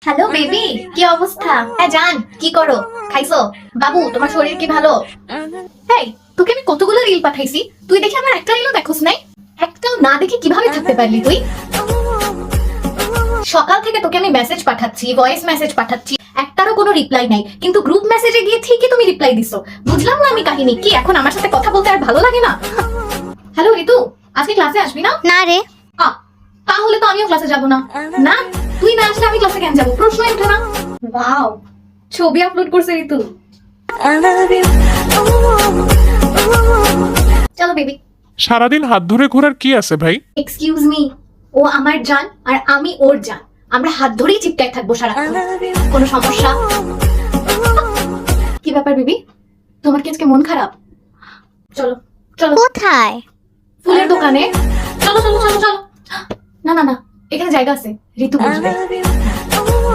Hello baby, কি অবস্থা? হ্যাঁ জান, কি করো? খাইছো? বাবু তোমার শরীর কি ভালো? এই, তোকে আমি কতগুলো রিল পাঠাইছি, তুই দেখে আমার একটা রিলও দেখোস নাই? একটাও না দেখে কিভাবে থাকতে পারলি তুই? সকাল থেকে তোকে আমি মেসেজ পাঠাচ্ছি, ভয়েস মেসেজ পাঠাচ্ছি, একটারও কোনো রিপ্লাই নাই, কিন্তু গ্রুপ মেসেজে গিয়ে ঠিকই তুমি রিপ্লাই দিছো। বুঝলাম না আমি কাহিনী কি, এখন আমার সাথে কথা বলতে আর ভালো লাগে না? হ্যালো ঋতু, আজকে ক্লাসে আসবি না? না রে। তাহলে তো আমিও ক্লাসে যাব না। না, তুই না আসলে আমি ক্লাসে কেন যাবো? প্রশ্নই ওঠে না। ওয়াও, ছবি আপলোড করছে ঋতু। চলো বেবি। সারাদিন হাত ধরে ঘোরার কি আছে ভাই? এক্সকিউজ মি, ও আমার জান আর আমি ওর জান, আমরা হাত ধরেই চিপটায় থাকবো সারাক্ষণ। কোনো সমস্যা? কি ব্যাপার বেবি, তোমার কি আজকে মন খারাপ? চলো চলো কোথায়? ফুলের দোকানে। চলো চলো চলো চলো। না না না, এখানে জায়গা আছে, ঋতু বুঝবে।